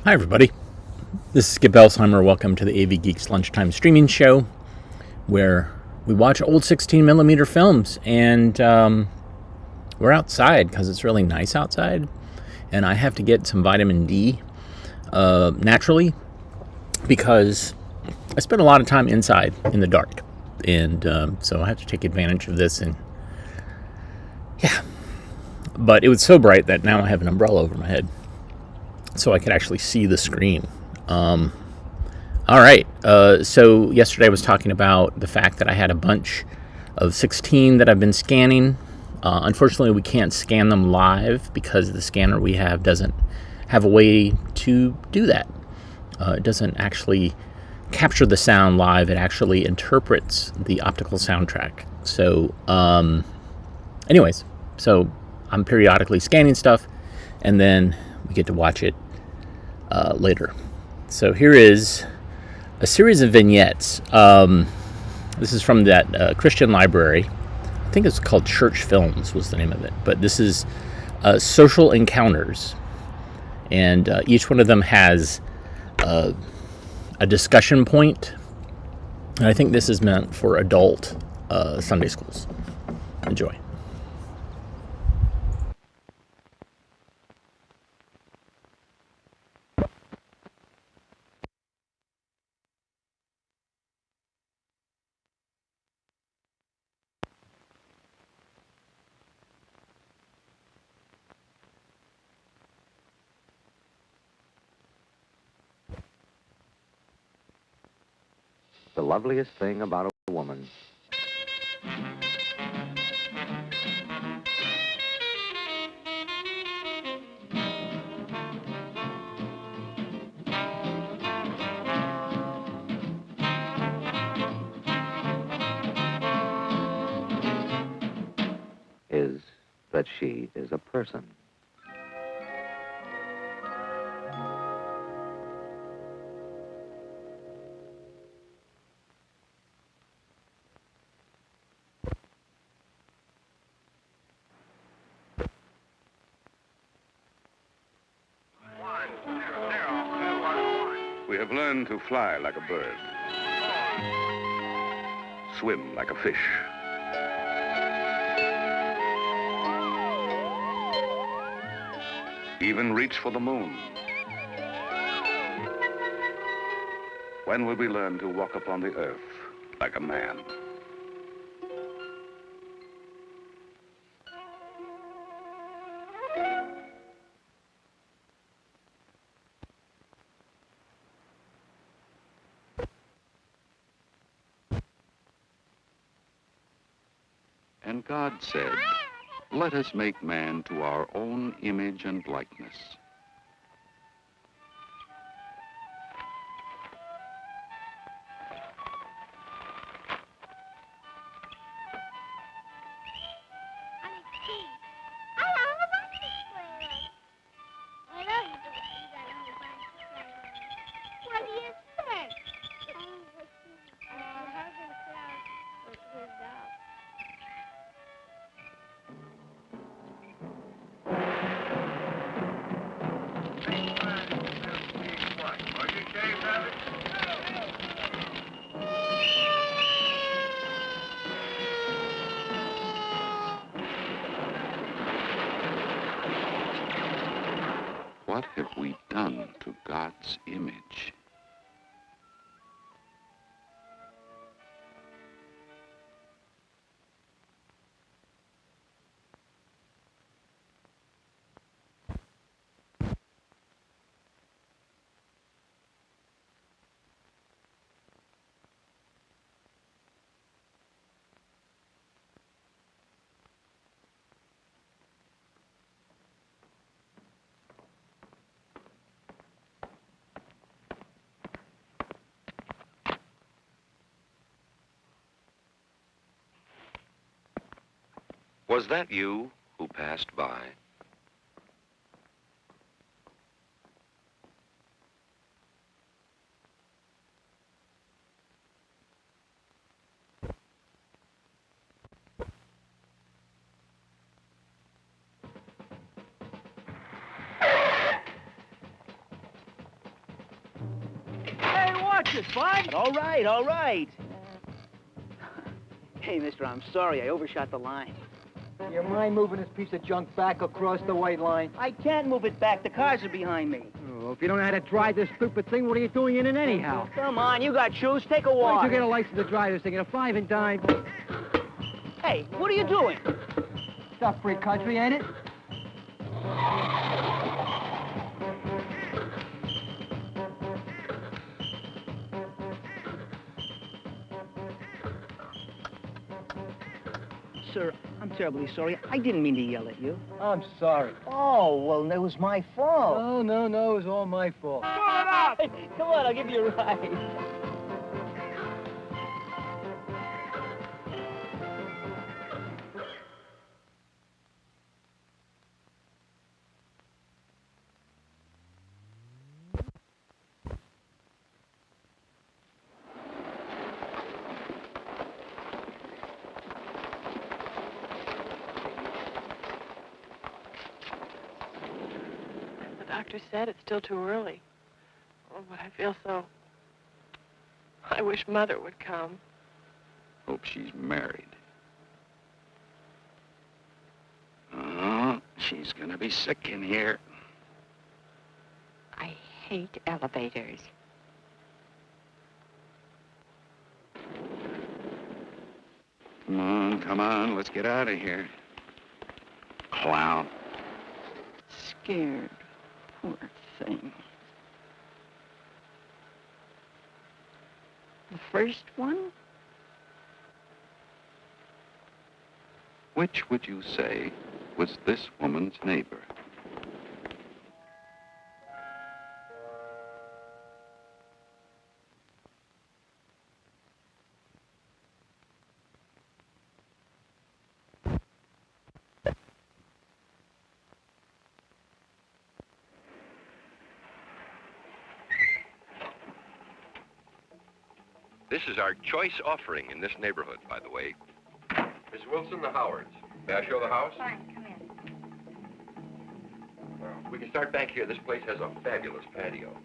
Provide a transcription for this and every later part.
Hi, everybody. This is Skip Elsheimer. Welcome to the AV Geeks Lunchtime Streaming Show, where we watch old 16mm films. And we're outside because it's really nice outside. And I have to get some vitamin D naturally because I spend a lot of time inside in the dark. And so I have to take advantage of this. And yeah, but it was so bright that now I have an umbrella over my head, so I could actually see the screen. All right. So yesterday I was talking about the fact that I had a bunch of 16 that I've been scanning. Unfortunately, we can't scan them live because the scanner we have doesn't have a way to do that. It doesn't actually capture the sound live. It actually interprets the optical soundtrack. So, anyways, so I'm periodically scanning stuff, and then we get to watch it later. So here is a series of vignettes. This is from that Christian library. I think it's called Church Films was the name of it. But this is social encounters. And each one of them has a discussion point. And I think this is meant for adult Sunday schools. Enjoy. The loveliest thing about a woman is that she is a person. We have learned to fly like a bird, swim like a fish, even reach for the moon. When will we learn to walk upon the earth like a man? And God said, "Let us make man to our own image and likeness." What have we done to God's image? Was that you who passed by? Just fun? All right, all right. Hey, mister, I'm sorry. I overshot the line. You mind moving this piece of junk back across the white line? I can't move it back. The cars are behind me. Oh, if you don't know how to drive this stupid thing, what are you doing in it anyhow? Come on, you got shoes. Take a walk. Why'd you get a license to drive this thing? Get a 5 and dime. Hey, what are you doing? It's not free country, ain't it? Sir, I'm terribly sorry. I didn't mean to yell at you. I'm sorry. Oh, well, that was my fault. No, it was all my fault. Come on, I'll give you a ride. The doctor said it's still too early. Oh, but I feel so... I wish Mother would come. Hope she's married. Oh, she's gonna be sick in here. I hate elevators. Come on, let's get out of here. Clown. Scared. Poor thing. The first one? Which would you say was this woman's neighbor? This is our choice offering in this neighborhood, by the way. Miss Wilson, the Howards. May I show the house? Fine, come in. Well, we can start back here. This place has a fabulous patio.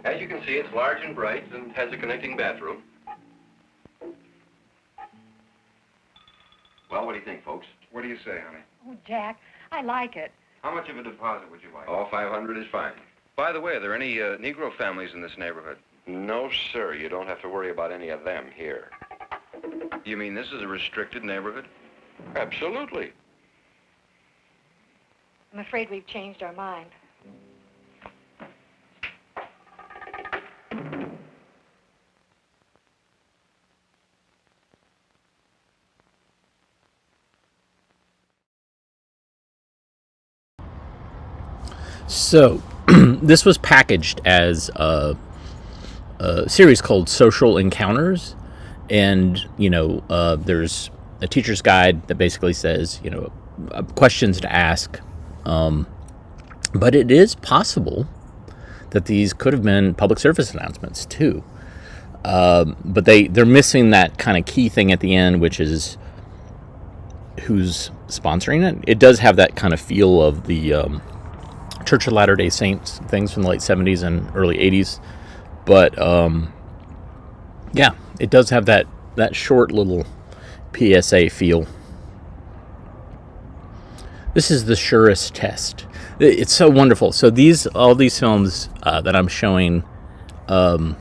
As you can see, it's large and bright and has a connecting bathroom. Well, what do you think, folks? What do you say, honey? Oh, Jack, I like it. How much of a deposit would you like? Oh, 500 is fine. By the way, are there any Negro families in this neighborhood? No, sir. You don't have to worry about any of them here. You mean this is a restricted neighborhood? Absolutely. I'm afraid we've changed our mind. So, this was packaged as a series called Social Encounters, and there's a teacher's guide that basically says questions to ask, but it is possible that these could have been public service announcements too, but they're missing that kind of key thing at the end, which is who's sponsoring it. It does have that kind of feel of the Church of Latter-day Saints things from the late 70s and early 80s, but yeah, it does have that short little PSA feel. This is the Surest Test. It's so wonderful. So all these films that I'm showing for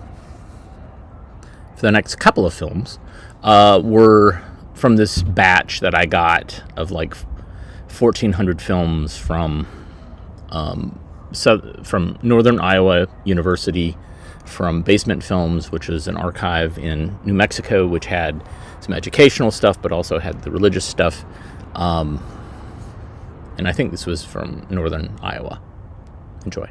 the next couple of films were from this batch that I got of like 1,400 films from Northern Iowa University, from Basement Films, which is an archive in New Mexico, which had some educational stuff, but also had the religious stuff. And I think this was from Northern Iowa. Enjoy.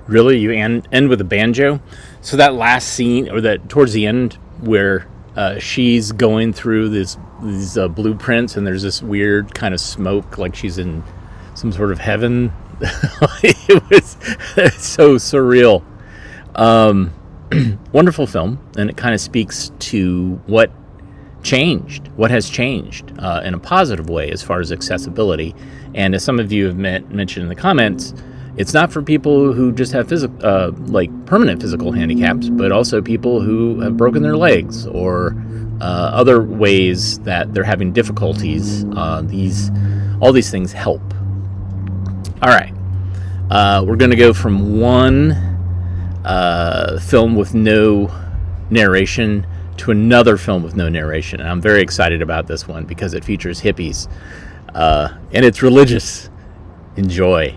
Really, you end with a banjo? So that last scene, or that towards the end, where she's going through these blueprints, and there's this weird kind of smoke, like she's in some sort of heaven. It's so surreal. Wonderful film, and it kind of speaks to what has changed in a positive way as far as accessibility. And as some of you have mentioned in the comments, it's not for people who just have permanent physical handicaps, but also people who have broken their legs or other ways that they're having difficulties. All these things help. All right, we're going to go from one film with no narration to another film with no narration, and I'm very excited about this one because it features hippies, and it's religious. Enjoy.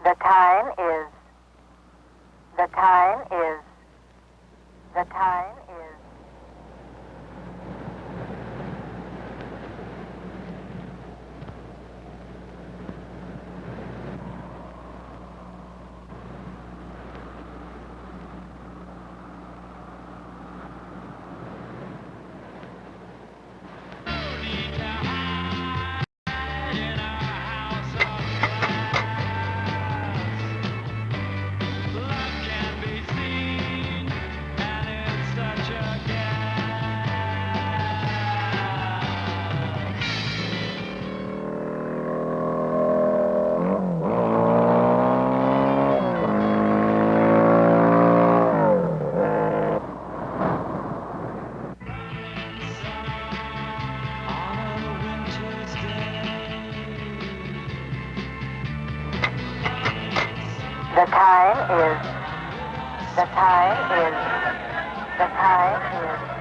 The time is. The time is. The time is. The time is, the time is, the time is.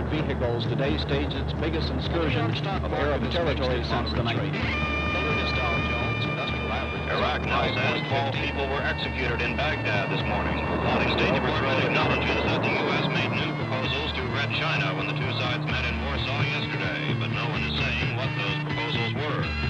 Vehicles today staged its biggest excursion of Arab territory since the 19th. Iraq now says 12 people were executed in Baghdad this morning. The State Department acknowledges that the U.S. made new proposals to Red China when the two sides met in Warsaw yesterday, but no one is saying what those proposals were.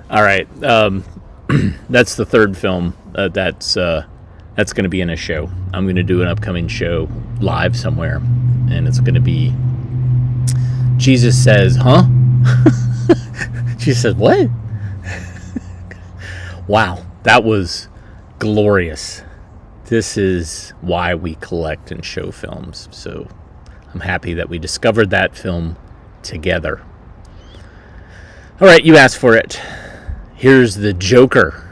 All right. That's the third film that's going to be in a show. I'm going to do an upcoming show live somewhere, and it's going to be Jesus Says, huh? Jesus says, what? Wow, that was glorious. This is why we collect and show films. So I'm happy that we discovered that film together. All right, you asked for it. Here's The Joker.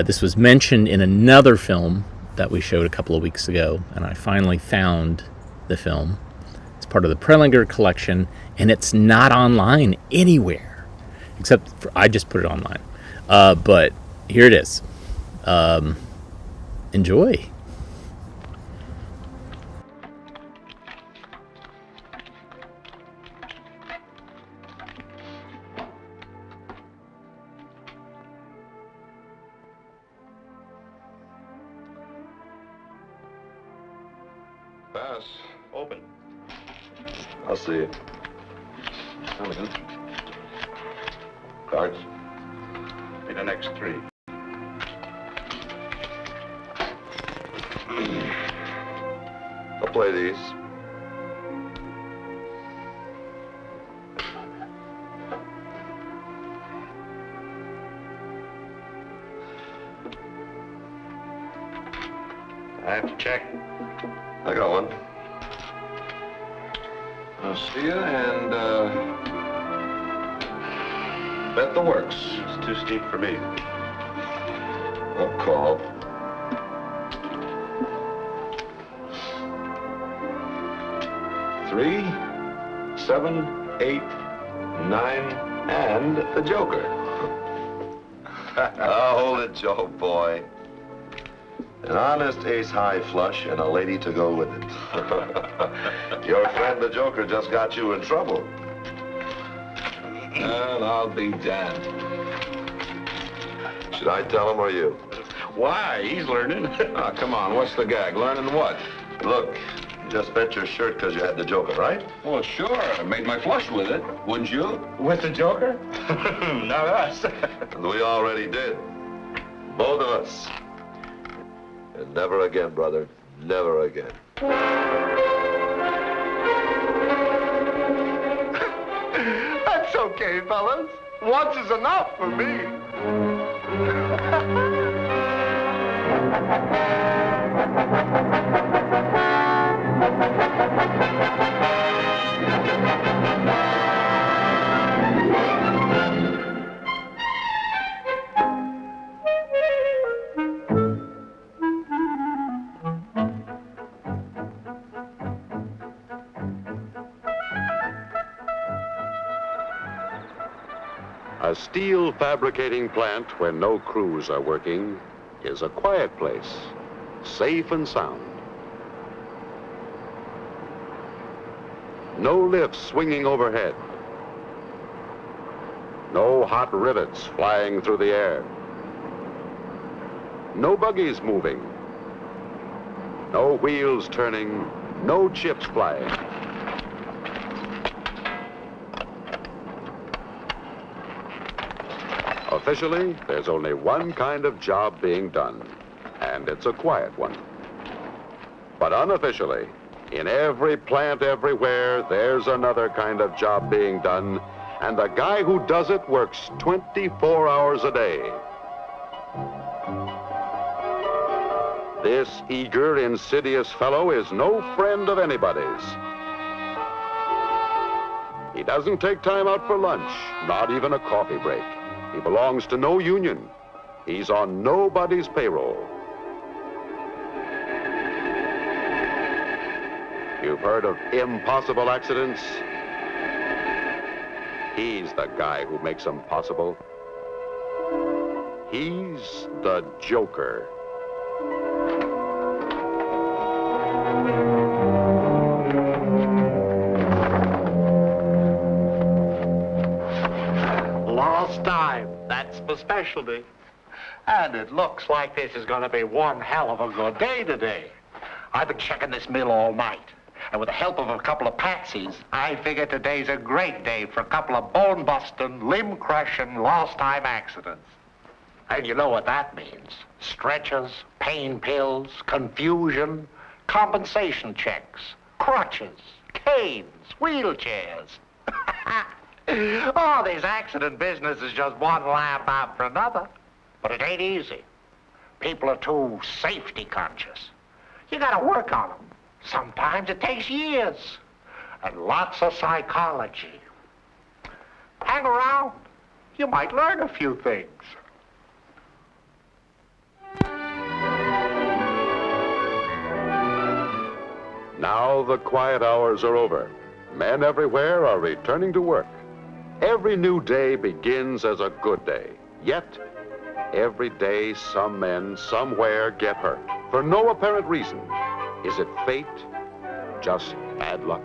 This was mentioned in another film that we showed a couple of weeks ago, and I finally found the film. It's part of the Prelinger collection, and it's not online anywhere, except I just put it online. But here it is. Enjoy. Pass. Open. I'll see you. Milligan. Cards. Be the next 3. I'll play these. I have to check. I got one. I'll see you and, bet the works. It's too steep for me. I'll call. Three, 7, 8, 9, and the Joker. Hold it, Joe boy. An honest ace-high flush and a lady to go with it. Your friend the Joker just got you in trouble. And I'll be damned. Should I tell him or you? Why? He's learning. Ah, come on, what's the gag? Learning what? Look, you just bent your shirt because you had the Joker, right? Well, sure. I made my flush with it. Wouldn't you? With the Joker? Not us. And we already did. Both of us. And never again, brother. Never again. That's okay, fellas. Once is enough for me. A steel fabricating plant where no crews are working is a quiet place, safe and sound. No lifts swinging overhead. No hot rivets flying through the air. No buggies moving. No wheels turning. No chips flying. Officially, there's only one kind of job being done, and it's a quiet one. But unofficially, in every plant everywhere, there's another kind of job being done, and the guy who does it works 24 hours a day. This eager, insidious fellow is no friend of anybody's. He doesn't take time out for lunch, not even a coffee break. He belongs to no union. He's on nobody's payroll. You've heard of impossible accidents? He's the guy who makes them possible. He's the Joker. Lost time. That's my specialty. And it looks like this is going to be one hell of a good day today. I've been checking this mill all night. And with the help of a couple of patsies, I figure today's a great day for a couple of bone-busting, limb-crushing, lost-time accidents. And you know what that means. Stretchers, pain pills, confusion, compensation checks, crutches, canes, wheelchairs. Oh, this accident business is just one lamp after another. But it ain't easy. People are too safety conscious. You gotta work on them. Sometimes it takes years. And lots of psychology. Hang around. You might learn a few things. Now the quiet hours are over. Men everywhere are returning to work. Every new day begins as a good day. Yet, every day some men somewhere get hurt for no apparent reason. Is it fate? Just bad luck?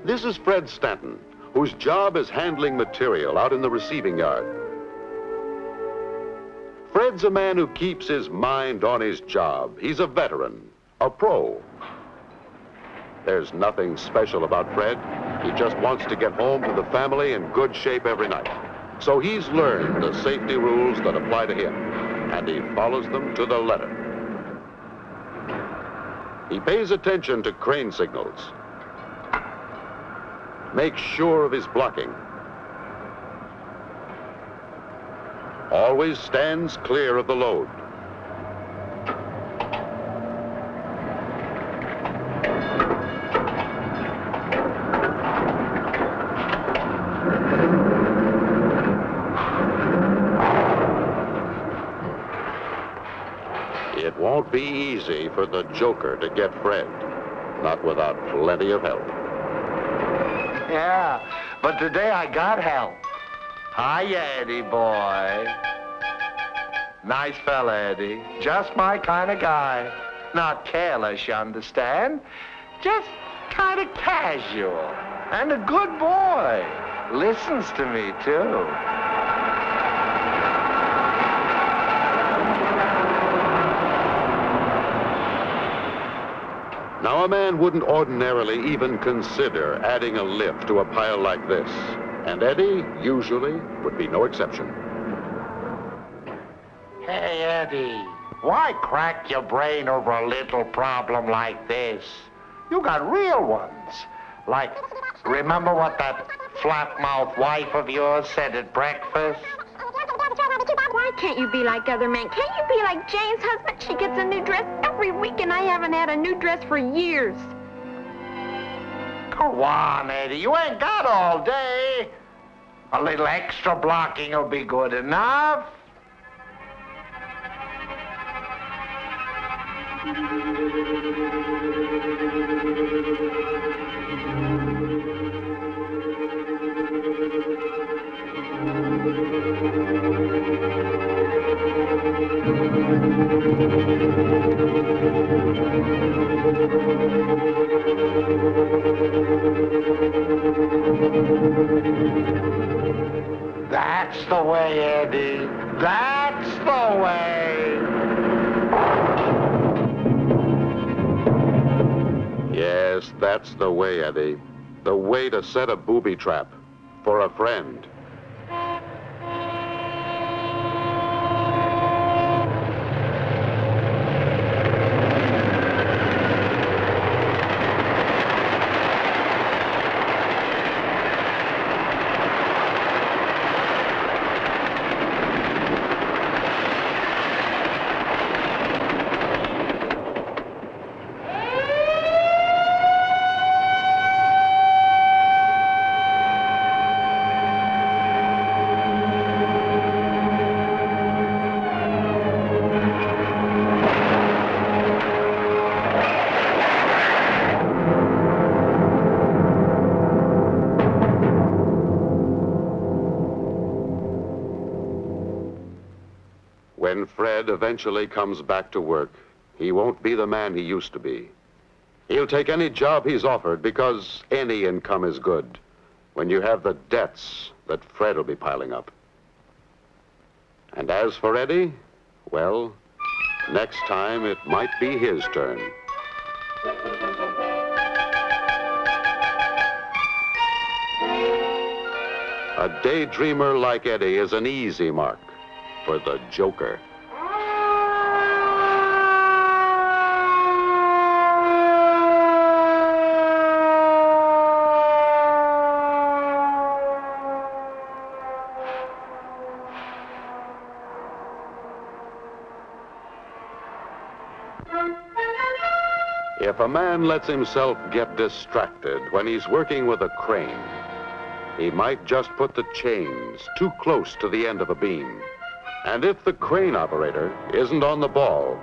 This is Fred Stanton, whose job is handling material out in the receiving yard. Fred's a man who keeps his mind on his job. He's a veteran, a pro. There's nothing special about Fred. He just wants to get home to the family in good shape every night. So he's learned the safety rules that apply to him, and he follows them to the letter. He pays attention to crane signals, makes sure of his blocking, always stands clear of the load. It won't be easy for the Joker to get Fred, not without plenty of help. Yeah, but today I got help. Hiya, Eddie boy. Nice fella, Eddie. Just my kind of guy. Not careless, you understand? Just kind of casual. And a good boy. Listens to me, too. Now, a man wouldn't ordinarily even consider adding a lift to a pile like this. And Eddie, usually, would be no exception. Hey, Eddie, why crack your brain over a little problem like this? You got real ones. Like, remember what that flap-mouthed wife of yours said at breakfast? Why can't you be like other men? Can't you be like Jane's husband? She gets a new dress every week, and I haven't had a new dress for years. Go on, Eddie. You ain't got all day. A little extra blocking will be good enough. That's the way, Eddie. That's the way. Yes, that's the way, Eddie. The way to set a booby trap for a friend. When Fred eventually comes back to work, he won't be the man he used to be. He'll take any job he's offered because any income is good when you have the debts that Fred will be piling up. And as for Eddie, well, next time it might be his turn. A daydreamer like Eddie is an easy mark for the Joker. If a man lets himself get distracted when he's working with a crane, he might just put the chains too close to the end of a beam. And if the crane operator isn't on the ball,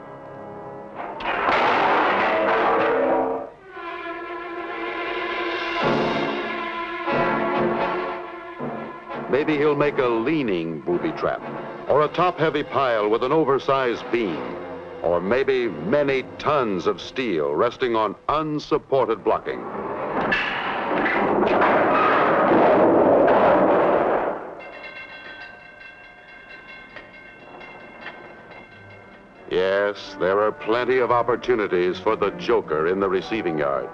maybe he'll make a leaning booby trap, or a top-heavy pile with an oversized beam, or maybe many tons of steel resting on unsupported blocking. Yes, there are plenty of opportunities for the Joker in the receiving yard,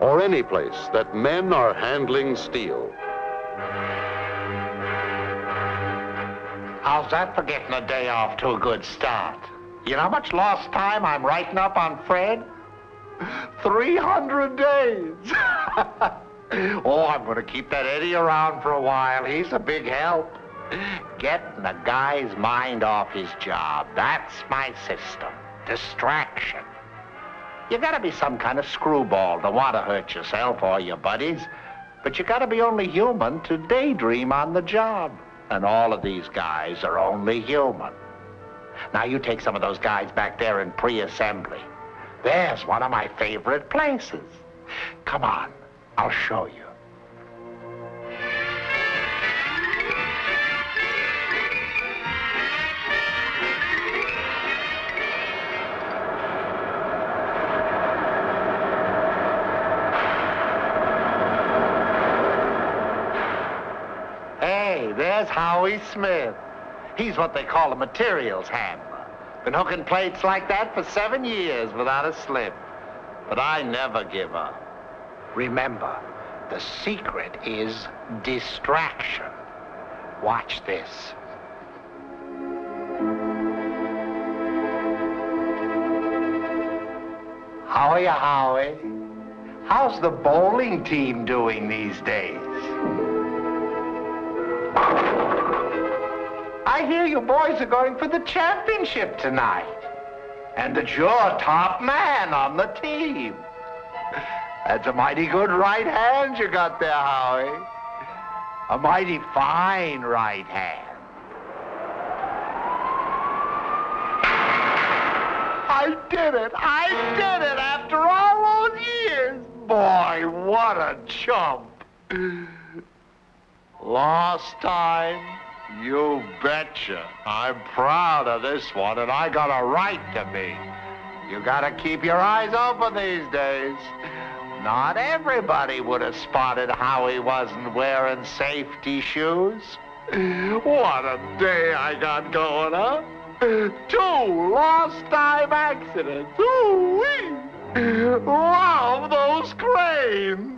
or any place that men are handling steel. How's that for getting a day off to a good start? You know how much lost time I'm writing up on Fred? 300 days. Oh, I'm going to keep that Eddie around for a while. He's a big help. Getting a guy's mind off his job. That's my system. Distraction. You got to be some kind of screwball to want to hurt yourself or your buddies. But you got to be only human to daydream on the job. And all of these guys are only human. Now, you take some of those guys back there in pre-assembly. There's one of my favorite places. Come on, I'll show you. Hey, there's Howie Smith. He's what they call a materials handler. Been hooking plates like that for 7 years without a slip. But I never give up. Remember, the secret is distraction. Watch this. How are you, Howie? How's the bowling team doing these days? I hear you boys are going for the championship tonight. And that you're top man on the team. That's a mighty good right hand you got there, Howie. A mighty fine right hand. I did it! I did it after all those years! Boy, what a chump. Lost time? You betcha. I'm proud of this one, and I got a right to be. You gotta keep your eyes open these days. Not everybody would have spotted how he wasn't wearing safety shoes. What a day I got going, huh? 2 lost time accidents. Ooh-wee! Love those cranes!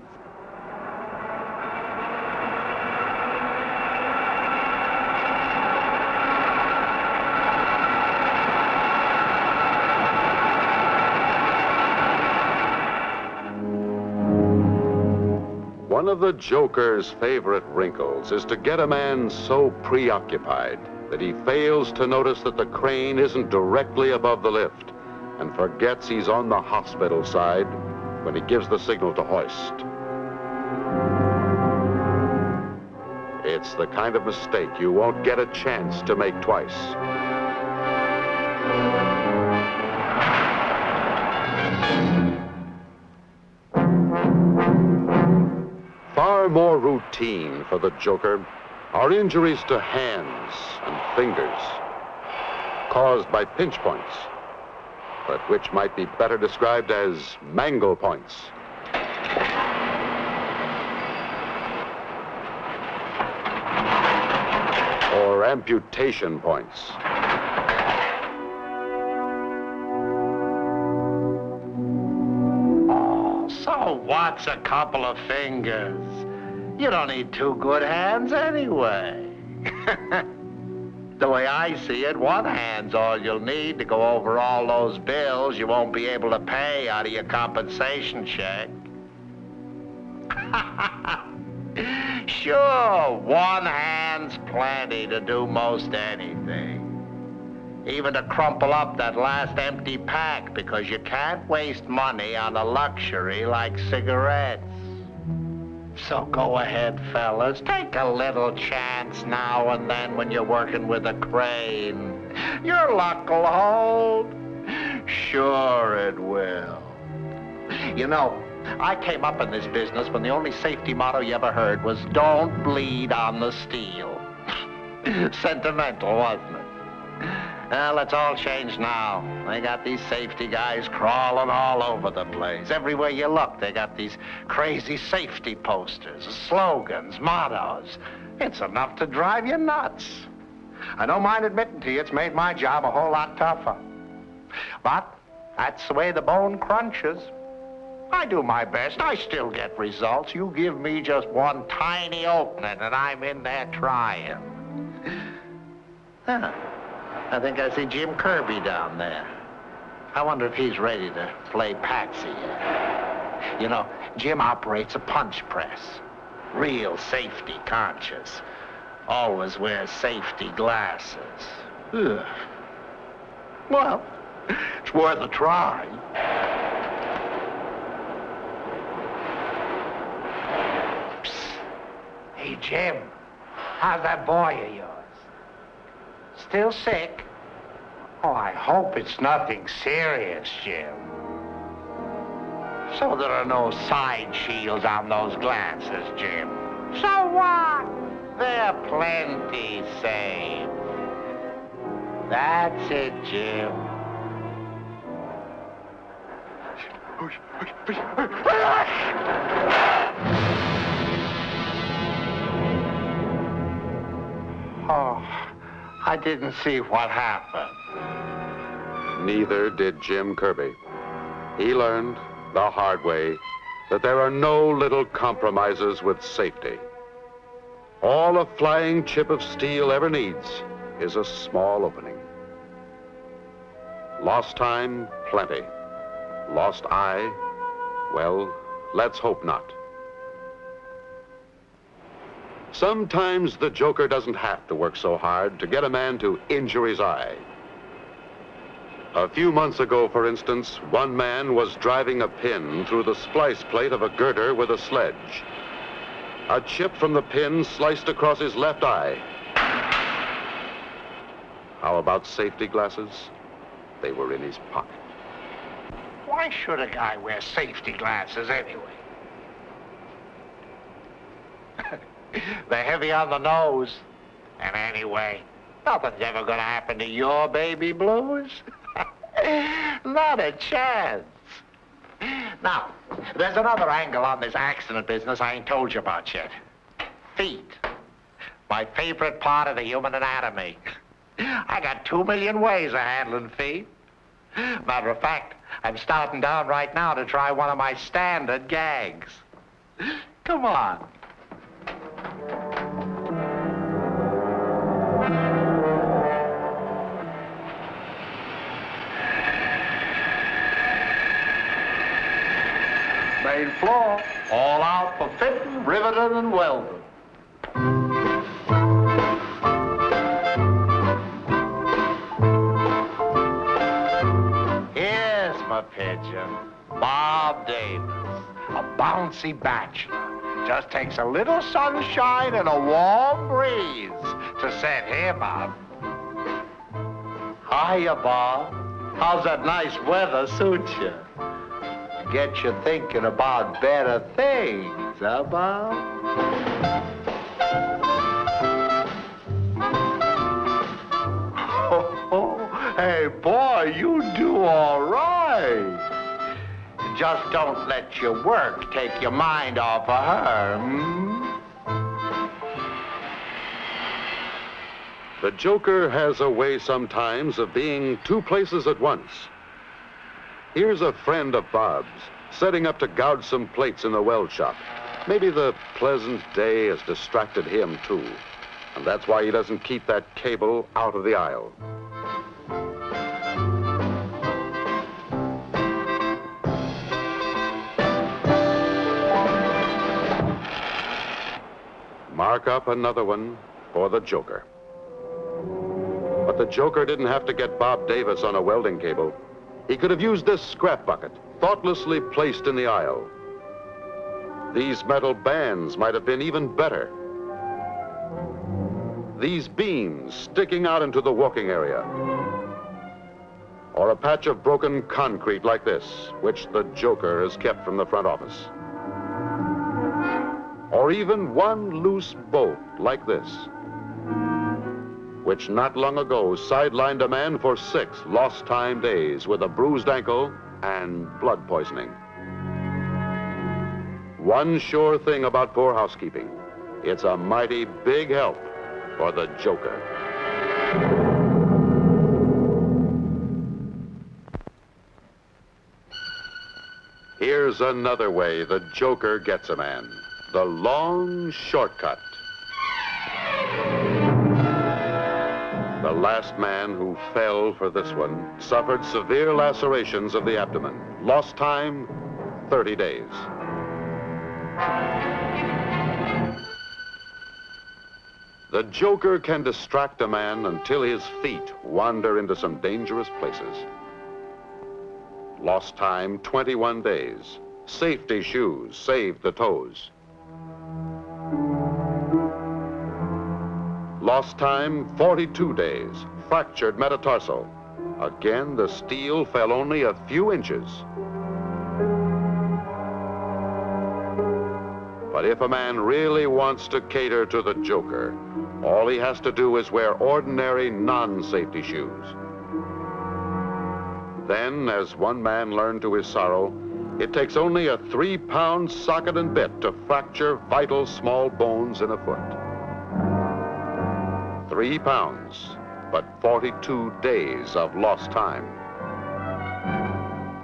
One of the Joker's favorite wrinkles is to get a man so preoccupied that he fails to notice that the crane isn't directly above the lift and forgets he's on the hospital side when he gives the signal to hoist. It's the kind of mistake you won't get a chance to make twice. Far more routine for the Joker are injuries to hands and fingers caused by pinch points, but which might be better described as mangle points. Or amputation points. So what's a couple of fingers? You don't need two good hands anyway. The way I see it, one hand's all you'll need to go over all those bills you won't be able to pay out of your compensation check. Sure, one hand's plenty to do most anything. Even to crumple up that last empty pack, because you can't waste money on a luxury like cigarettes. So go ahead, fellas. Take a little chance now and then when you're working with a crane. Your luck will hold. Sure it will. You know, I came up in this business when the only safety motto you ever heard was, don't bleed on the steel. Sentimental, wasn't it? Well, it's all changed now. They got these safety guys crawling all over the place. Everywhere you look, they got these crazy safety posters, slogans, mottos. It's enough to drive you nuts. I don't mind admitting to you, it's made my job a whole lot tougher. But that's the way the bone crunches. I do my best. I still get results. You give me just one tiny opening, and I'm in there trying. Huh. I think I see Jim Kirby down there. I wonder if he's ready to play Patsy yet. You know, Jim operates a punch press. Real safety conscious. Always wears safety glasses. Ugh. Well, it's worth a try. Psst. Hey, Jim, how's that boy of yours? Still sick? Oh, I hope it's nothing serious, Jim. So there are no side shields on those glasses, Jim. So what? They're plenty safe. That's it, Jim. Oh, I didn't see what happened. Neither did Jim Kirby. He learned the hard way that there are no little compromises with safety. All a flying chip of steel ever needs is a small opening. Lost time, plenty. Lost eye, well, let's hope not. Sometimes the Joker doesn't have to work so hard to get a man to injure his eye. A few months ago, for instance, one man was driving a pin through the splice plate of a girder with a sledge. A chip from the pin sliced across his left eye. How about safety glasses? They were in his pocket. Why should a guy wear safety glasses anyway? They're heavy on the nose. And anyway, nothing's ever gonna happen to your baby blues. Not a chance. Now, there's another angle on this accident business I ain't told you about yet. Feet. My favorite part of the human anatomy. I got 2 million ways of handling feet. Matter of fact, I'm starting down right now to try one of my standard gags. Come on. Main floor, all out for fitting, riveting, and welding. Here's my pigeon, Bob Davis, a bouncy bachelor. Just takes a little sunshine and a warm breeze to set him up. Hiya, Bob. How's that nice weather suit you? Get you thinking about better things, huh, Bob? Oh, hey, boy, you do all right. Just don't let your work take your mind off of her, hmm? The Joker has a way sometimes of being 2 places at once. Here's a friend of Bob's, setting up to gouge some plates in the weld shop. Maybe the pleasant day has distracted him, too. And that's why he doesn't keep that cable out of the aisle. Mark up another one for the Joker. But the Joker didn't have to get Bob Davis on a welding cable. He could have used this scrap bucket, thoughtlessly placed in the aisle. These metal bands might have been even better. These beams sticking out into the walking area. Or a patch of broken concrete like this, which the Joker has kept from the front office. Or even one loose bolt like this, which not long ago sidelined a man for 6 lost time days with a bruised ankle and blood poisoning. One sure thing about poor housekeeping, it's a mighty big help for the Joker. Here's another way the Joker gets a man. The long shortcut. The last man who fell for this one suffered severe lacerations of the abdomen. Lost time, 30 days. The Joker can distract a man until his feet wander into some dangerous places. Lost time, 21 days. Safety shoes saved the toes. Lost time, 42 days. Fractured metatarsal. Again, the steel fell only a few inches. But if a man really wants to cater to the Joker, all he has to do is wear ordinary non-safety shoes. Then, as one man learned to his sorrow, it takes only a 3-pound socket and bit to fracture vital small bones in a foot. 3 pounds, but 42 days of lost time.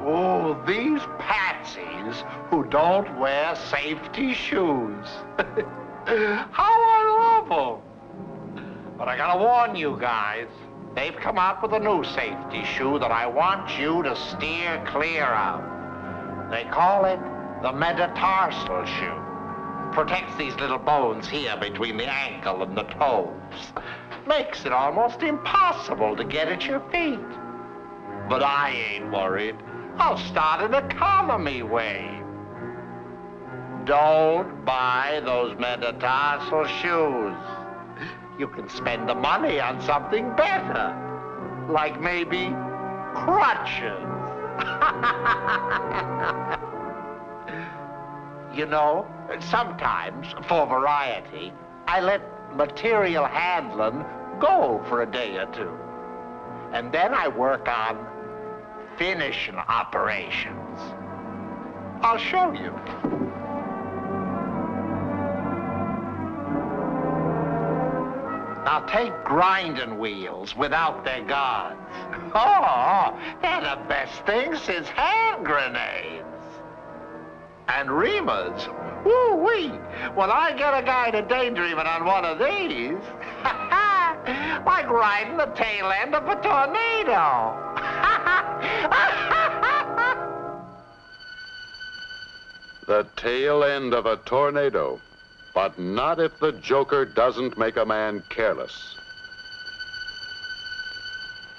Oh, these patsies who don't wear safety shoes. How unlawful. But I gotta warn you guys, they've come out with a new safety shoe that I want you to steer clear of. They call it the metatarsal shoe. Protects these little bones here between the ankle and the toes. Makes it almost impossible to get at your feet. But I ain't worried. I'll start an economy wave. Don't buy those metatarsal shoes. You can spend the money on something better, like maybe crutches. You know, sometimes, for variety, I let material handling go for a day or two. And then I work on finishing operations. I'll show you. Now take grinding wheels without their guards. Oh, they're the best thing since hand grenades. And reamers, woo-wee, when I get a guy to daydreaming on one of these, like riding the tail end of a tornado. The tail end of a tornado, but not if the Joker doesn't make a man careless.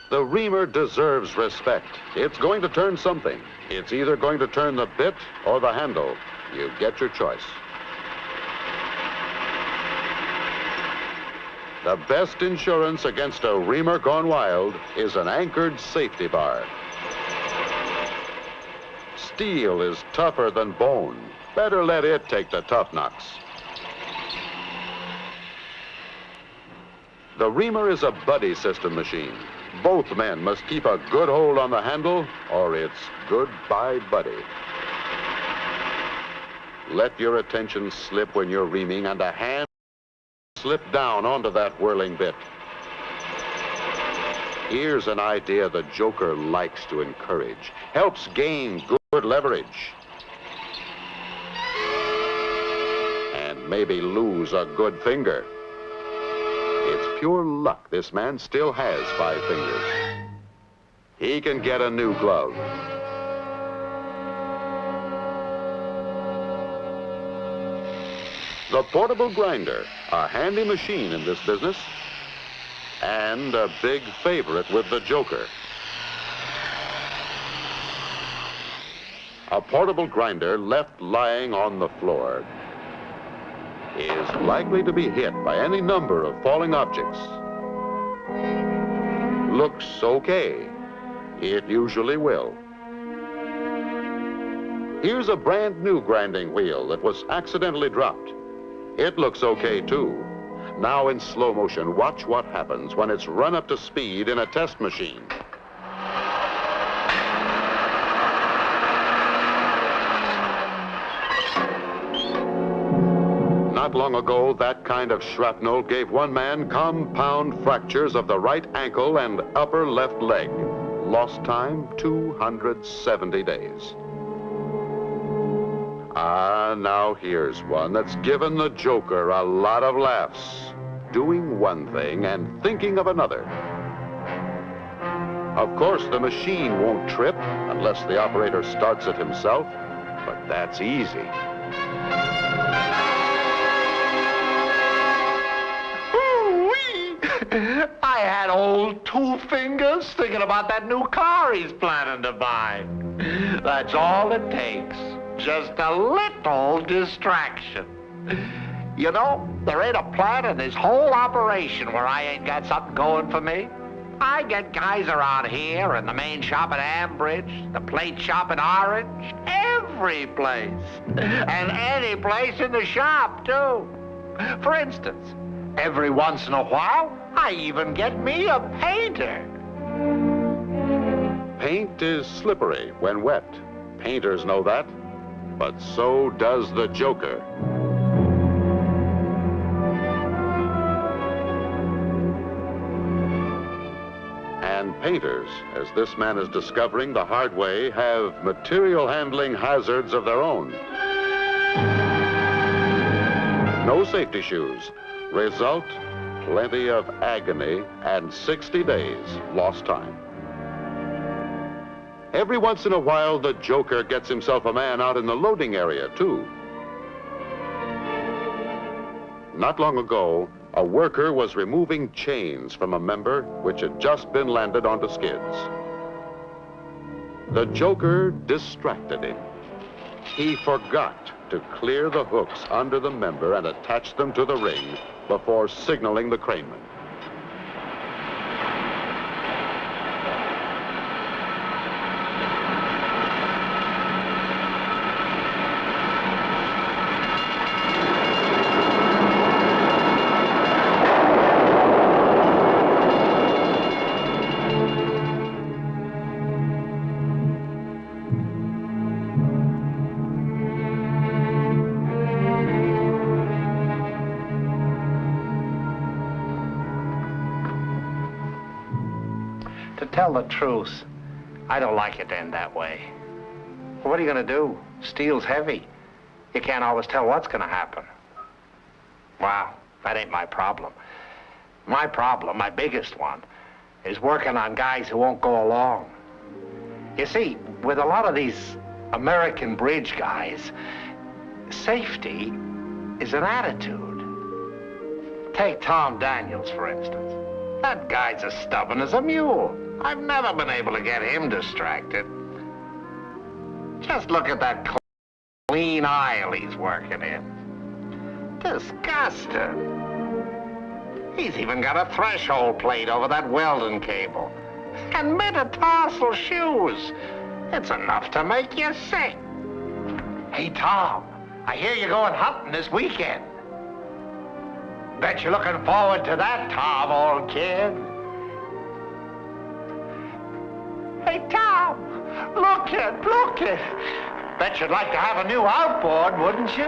The reamer deserves respect. It's going to turn something. It's either going to turn the bit or the handle. You get your choice. The best insurance against a reamer gone wild is an anchored safety bar. Steel is tougher than bone. Better let it take the tough knocks. The reamer is a buddy system machine. Both men must keep a good hold on the handle, or it's goodbye, buddy. Let your attention slip when you're reaming, and a hand slip down onto that whirling bit. Here's an idea the Joker likes to encourage. Helps gain good leverage. maybe lose a good finger. It's pure luck this man still has 5 fingers. He can get a new glove. The portable grinder, a handy machine in this business, and a big favorite with the Joker. A portable grinder left lying on the floor is likely to be hit by any number of falling objects. Looks okay. It usually will. Here's a brand new grinding wheel that was accidentally dropped. It looks okay too. Now in slow motion, watch what happens when it's run up to speed in a test machine. Not long ago, that kind of shrapnel gave one man compound fractures of the right ankle and upper left leg. Lost time, 270 days. Now here's one that's given the Joker a lot of laughs, doing one thing and thinking of another. Of course, the machine won't trip unless the operator starts it himself, but that's easy. I had old 2 fingers thinking about that new car he's planning to buy. That's all it takes. Just a little distraction. You know, there ain't a plant in this whole operation where I ain't got something going for me. I get guys around here in the main shop at Ambridge, the plate shop in Orange, every place. And any place in the shop, too. For instance, every once in a while, I even get me a painter. Paint is slippery when wet. Painters know that. But so does the Joker. And painters, as this man is discovering the hard way, have material handling hazards of their own. No safety shoes. Result, plenty of agony and 60 days lost time. Every once in a while, the Joker gets himself a man out in the loading area, too. Not long ago, a worker was removing chains from a member which had just been landed onto skids. The Joker distracted him. He forgot to clear the hooks under the member and attach them to the ring before signaling the craneman. Tell the truth, I don't like it to end that way. Well, what are you going to do? Steel's heavy. You can't always tell what's going to happen. Well, that ain't my problem. My problem, my biggest one, is working on guys who won't go along. You see, with a lot of these American bridge guys, safety is an attitude. Take Tom Daniels, for instance. That guy's as stubborn as a mule. I've never been able to get him distracted. Just look at that clean aisle he's working in. Disgusting. He's even got a threshold plate over that welding cable. And metatarsal shoes. It's enough to make you sick. Hey, Tom, I hear you're going hunting this weekend. Bet you're looking forward to that, Tom, old kid. Hey, Tom, look it. Bet you'd like to have a new outboard, wouldn't you?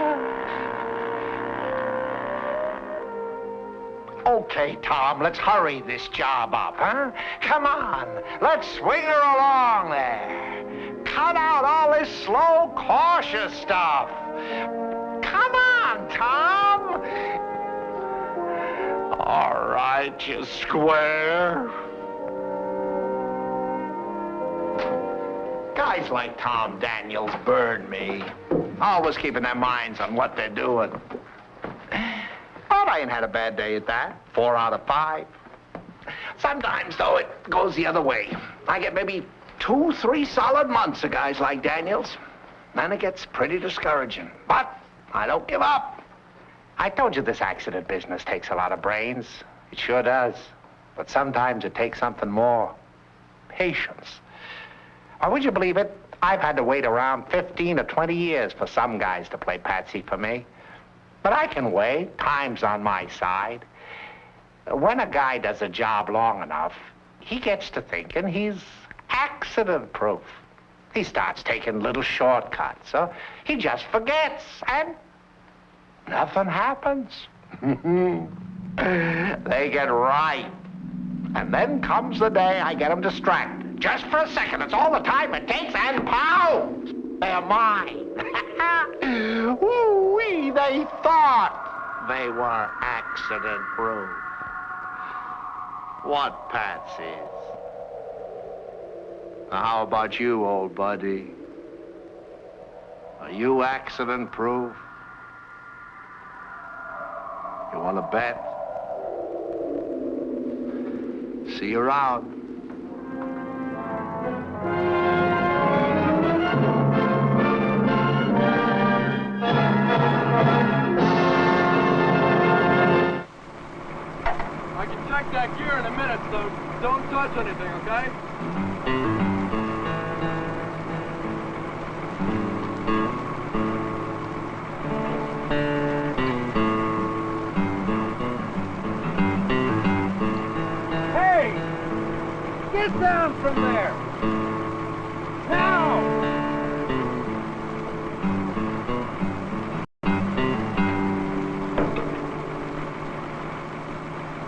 Okay, Tom, let's hurry this job up, huh? Come on, let's swing her along there. Cut out all this slow, cautious stuff. Come on, Tom. All right, you square. Guys like Tom Daniels burn me. Always keeping their minds on what they're doing. But I ain't had a bad day at that. 4 out of 5. Sometimes, though, it goes the other way. I get maybe 2, 3 solid months of guys like Daniels. Then it gets pretty discouraging. But I don't give up. I told you this accident business takes a lot of brains. It sure does. But sometimes it takes something more. Patience. Or would you believe it? I've had to wait around 15 or 20 years for some guys to play patsy for me. But I can wait. Time's on my side. When a guy does a job long enough, he gets to thinking he's accident-proof. He starts taking little shortcuts, so he just forgets, and nothing happens. They get right. And then comes the day I get them distracted. Just for a second, it's all the time it takes, and pow! They're mine. Woo-wee, they thought they were accident-proof. What patsies? Now, how about you, old buddy? Are you accident-proof? You want to bet? See you around. I can check that gear in a minute, so don't touch anything, okay? Hey! Get down from there! Now!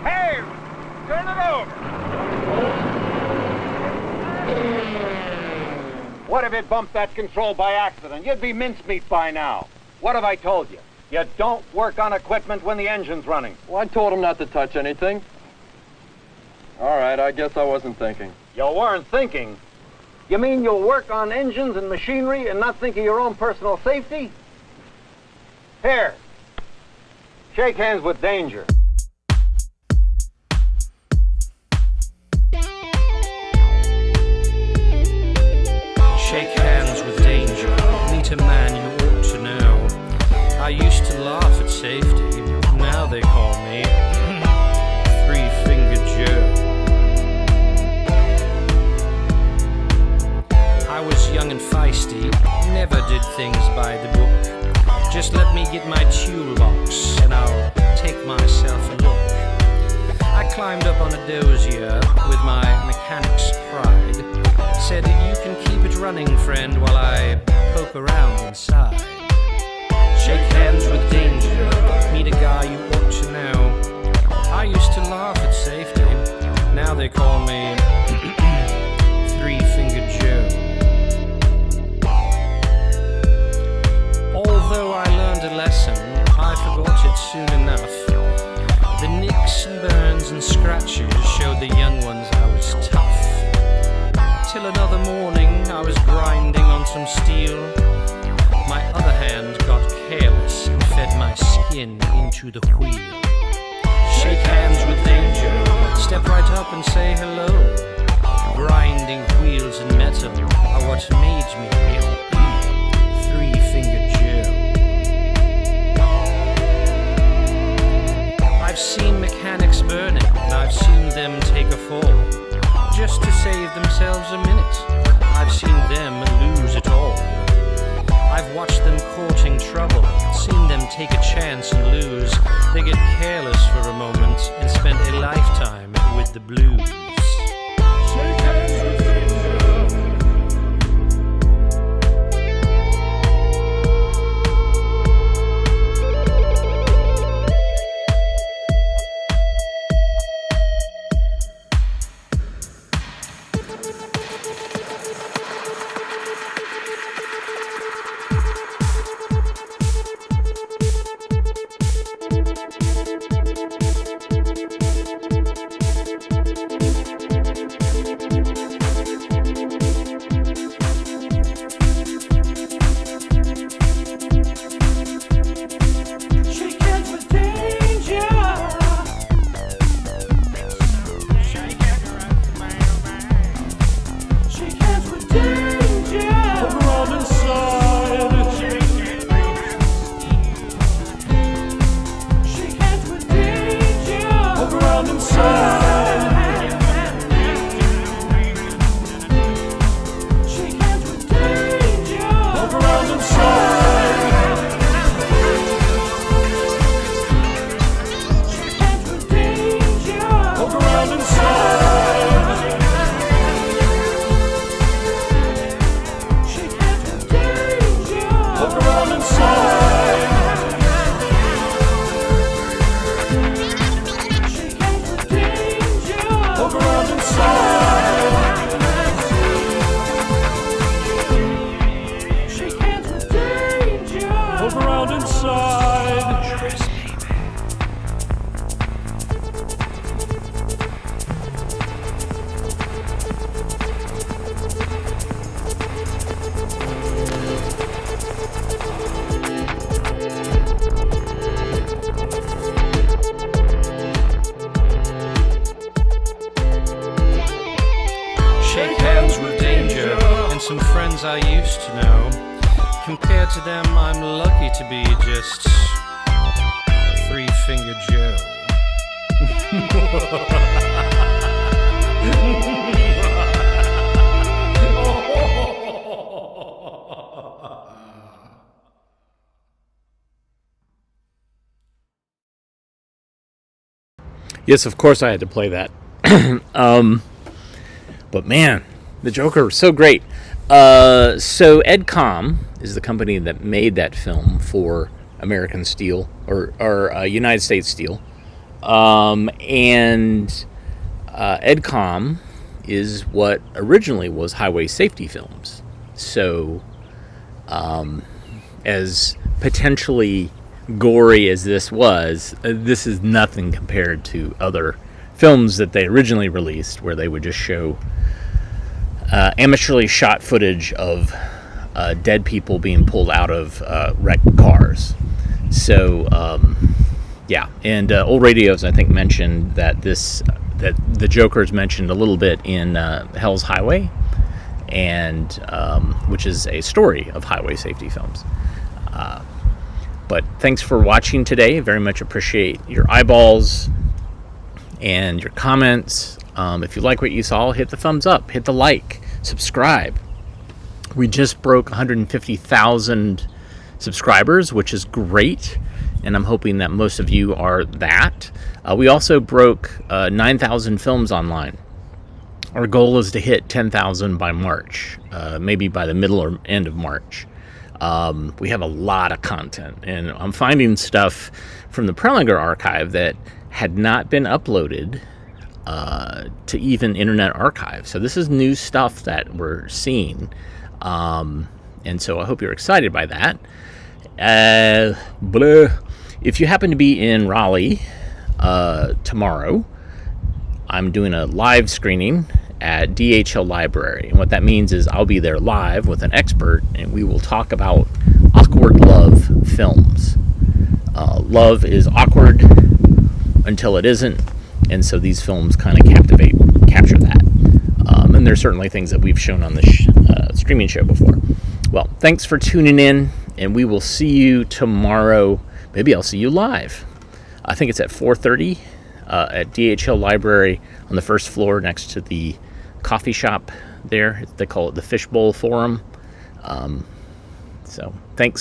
Hey! Turn it over! What if it bumped that control by accident? You'd be mincemeat by now. What have I told you? You don't work on equipment when the engine's running. Well, I told him not to touch anything. All right, I guess I wasn't thinking. You weren't thinking? You mean you'll work on engines and machinery and not think of your own personal safety? Here. Shake hands with danger. Shake hands with danger. Meet a man you ought to know. I used to laugh at safety. Now they call me Three-Fingered Joe. I was young and feisty, never did things by the book. Just let me get my toolbox and I'll take myself a look. I climbed up on a dozier with my mechanic's pride. Said, you can keep it running, friend, while I poke around inside. Shake hands with danger, meet a guy you ought to know. I used to laugh at safety, now they call me Three-Fingered Joe. Although I learned a lesson, I forgot it soon enough. The nicks and burns and scratches showed the young ones I was tough. Till another morning I was grinding on some steel. My other hand got careless and fed my skin into the wheel. Shake hands with danger, step right up and say hello. Grinding wheels and metal are what made me Three-Fingered Joe. I've seen mechanics burning and I've seen them take a fall just to save themselves a minute. I've seen them lose it all. I've watched them courting trouble, seen them take a chance and lose. They get careless for a moment and spend a lifetime with the blues. Shake hands with around inside. Shake hands with danger and some friends I used to know. Compared to them, I'm lucky to be just Three-Finger Joe. Yes, of course I had to play that. But man, the Joker was so great. So EdCom is the company that made that film for American Steel or United States Steel, and EdCom is what originally was Highway Safety Films. So, as potentially gory as this was, this is nothing compared to other films that they originally released, where they would just show amateurly shot footage of dead people being pulled out of wrecked cars. So, yeah, and Old Radios, I think, mentioned that that the Joker is mentioned a little bit in Hell's Highway, and which is a story of highway safety films. But thanks for watching today. Very much appreciate your eyeballs and your comments. If you like what you saw, hit the thumbs up, hit the like, subscribe. We just broke 150,000 subscribers, which is great, and I'm hoping that most of you are that. We also broke 9,000 films online. Our goal is to hit 10,000 by March, maybe by the middle or end of March. We have a lot of content, and I'm finding stuff from the Prelinger archive that had not been uploaded to even Internet Archive. So this is new stuff that we're seeing, and so I hope you're excited by that. If you happen to be in Raleigh tomorrow, I'm doing a live screening at DHL Library, and what that means is I'll be there live with an expert, and we will talk about awkward love films. Love is awkward until it isn't, and so these films kind of capture that. And there's certainly things that we've shown on this streaming show before. Well, thanks for tuning in, and we will see you tomorrow. Maybe I'll see you live. I think it's at 4:30 at DHL Library on the first floor next to the coffee shop there. They call it the Fishbowl Forum. So thanks.